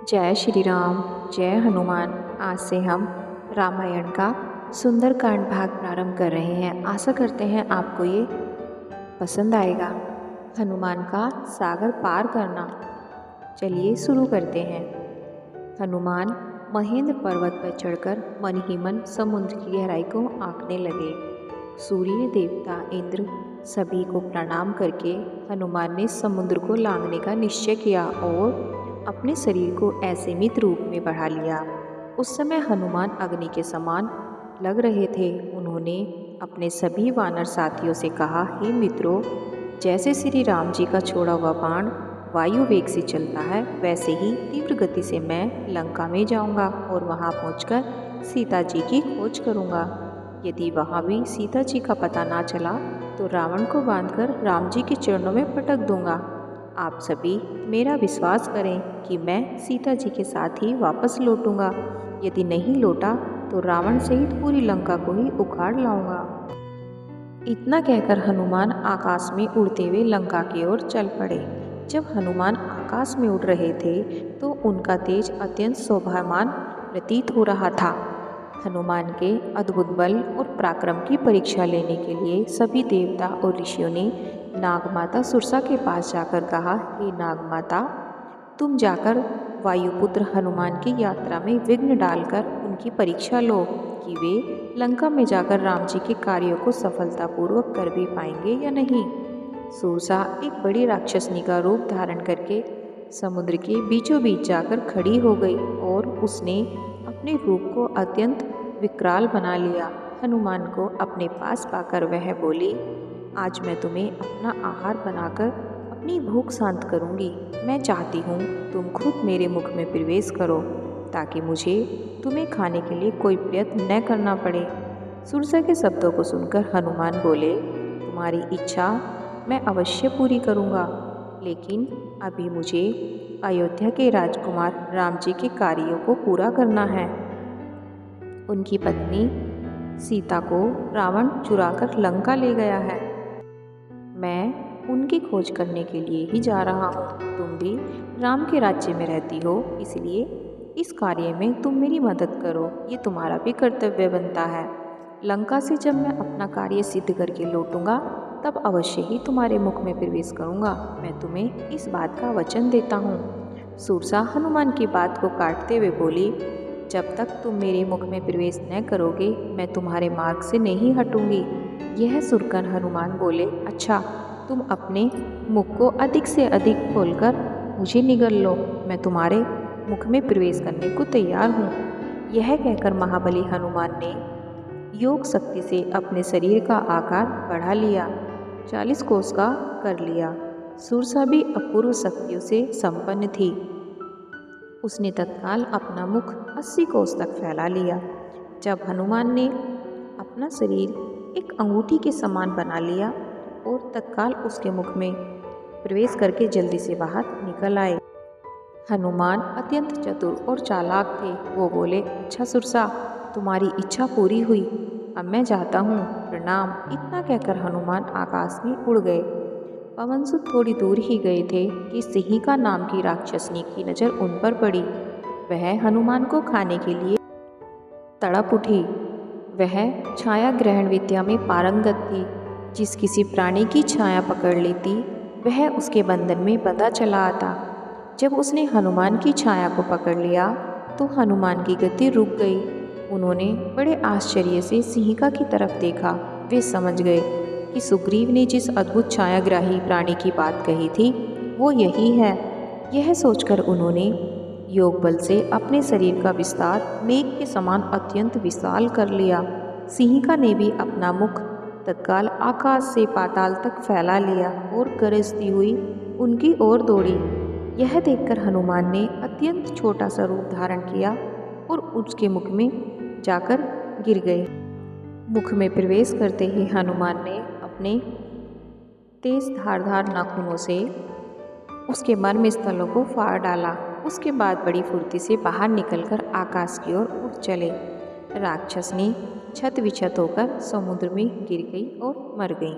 जय श्री राम। जय हनुमान। आज से हम रामायण का सुंदरकांड भाग प्रारंभ कर रहे हैं। आशा करते हैं आपको ये पसंद आएगा। हनुमान का सागर पार करना। चलिए शुरू करते हैं। हनुमान महेंद्र पर्वत पर चढ़कर मन ही मन समुद्र की गहराई को आंकने लगे। सूर्य देवता इंद्र सभी को प्रणाम करके हनुमान ने समुद्र को लांघने का निश्चय किया और अपने शरीर को ऐसे मित रूप में बढ़ा लिया। उस समय हनुमान अग्नि के समान लग रहे थे। उन्होंने अपने सभी वानर साथियों से कहा, हे मित्रों, जैसे श्री राम जी का छोड़ा हुआ बाण वायु वेग से चलता है, वैसे ही तीव्र गति से मैं लंका में जाऊंगा और वहां पहुंचकर सीता जी की खोज करूंगा। यदि वहां भी सीता जी का पता ना चला तो रावण को बांधकर राम जी के चरणों में पटक दूंगा। आप सभी मेरा विश्वास करें कि मैं सीता जी के साथ ही वापस लौटूंगा। यदि नहीं लौटा तो रावण सहित पूरी लंका को ही उखाड़ लाऊंगा। इतना कहकर हनुमान आकाश में उड़ते हुए लंका की ओर चल पड़े। जब हनुमान आकाश में उड़ रहे थे तो उनका तेज अत्यंत शोभायमान प्रतीत हो रहा था। हनुमान के अद्भुत बल और पराक्रम की परीक्षा लेने के लिए सभी देवता और ऋषियों ने नागमाता सुरसा के पास जाकर कहा, हे नागमाता, तुम जाकर वायुपुत्र हनुमान की यात्रा में विघ्न डालकर उनकी परीक्षा लो कि वे लंका में जाकर राम जी के कार्यों को सफलतापूर्वक कर भी पाएंगे या नहीं। सुरसा एक बड़ी राक्षसनी का रूप धारण करके समुद्र के बीचों बीच जाकर खड़ी हो गई और उसने अपने रूप को अत्यंत विकराल बना लिया। हनुमान को अपने पास पाकर वह बोली, आज मैं तुम्हें अपना आहार बनाकर अपनी भूख शांत करूंगी। मैं चाहती हूँ तुम खुद मेरे मुख में प्रवेश करो ताकि मुझे तुम्हें खाने के लिए कोई प्रयत्न न करना पड़े। सुरसा के शब्दों को सुनकर हनुमान बोले, तुम्हारी इच्छा मैं अवश्य पूरी करूँगा, लेकिन अभी मुझे अयोध्या के राजकुमार राम जी के कार्यों को पूरा करना है। उनकी पत्नी सीता को रावण चुराकर लंका ले गया है। मैं उनकी खोज करने के लिए ही जा रहा हूँ। तुम भी राम के राज्य में रहती हो, इसलिए इस कार्य में तुम मेरी मदद करो। ये तुम्हारा भी कर्तव्य बनता है। लंका से जब मैं अपना कार्य सिद्ध करके लौटूंगा तब अवश्य ही तुम्हारे मुख में प्रवेश करूंगा। मैं तुम्हें इस बात का वचन देता हूँ। सुरसा हनुमान की बात को काटते हुए बोली, जब तक तुम मेरे मुख में प्रवेश न करोगे मैं तुम्हारे मार्ग से नहीं हटूंगी। यह सुनकर हनुमान बोले, अच्छा, तुम अपने मुख को अधिक से अधिक खोलकर मुझे निगल लो, मैं तुम्हारे मुख में प्रवेश करने को तैयार हूँ। यह कहकर महाबली हनुमान ने योग शक्ति से अपने शरीर का आकार बढ़ा लिया, 40 कोस का कर लिया। सुरसा भी अपूर्व शक्तियों से संपन्न थी। उसने तत्काल अपना मुख 80 कोस तक फैला लिया। जब हनुमान ने अपना शरीर एक अंगूठी के समान बना लिया और तत्काल उसके मुख में प्रवेश करके जल्दी से बाहर निकल आए। हनुमान अत्यंत चतुर और चालाक थे। वो बोले, अच्छा सुरसा, तुम्हारी इच्छा पूरी हुई, अब मैं जाता हूँ, प्रणाम। इतना कहकर हनुमान आकाश में उड़ गए। पवनसुत थोड़ी दूर ही गए थे कि सिंहिका नाम की राक्षसनी की नज़र उन पर पड़ी। वह हनुमान को खाने के लिए तड़प उठी। वह छाया ग्रहण विद्या में पारंगत थी। जिस किसी प्राणी की छाया पकड़ लेती वह उसके बंधन में बंधा चला आता। जब उसने हनुमान की छाया को पकड़ लिया तो हनुमान की गति रुक गई। उन्होंने बड़े आश्चर्य से सिंहिका की तरफ देखा। वे समझ गए कि सुग्रीव ने जिस अद्भुत छायाग्राही प्राणी की बात कही थी वो यही है। यह सोचकर उन्होंने योग बल से अपने शरीर का विस्तार मेघ के समान अत्यंत विशाल कर लिया। सिंहिका ने भी अपना मुख तत्काल आकाश से पाताल तक फैला लिया और गरजती हुई उनकी ओर दौड़ी। यह देखकर हनुमान ने अत्यंत छोटा सा रूप धारण किया और उसके मुख में जाकर गिर गए। मुख में प्रवेश करते ही हनुमान ने अपने तेज धारदार नाखूनों से उसके मर्म स्थलों को फाड़ डाला। उसके बाद बड़ी फुर्ती से बाहर निकलकर आकाश की ओर उड़ चले। राक्षसनी छत विछत होकर समुद्र में गिर गई और मर गई।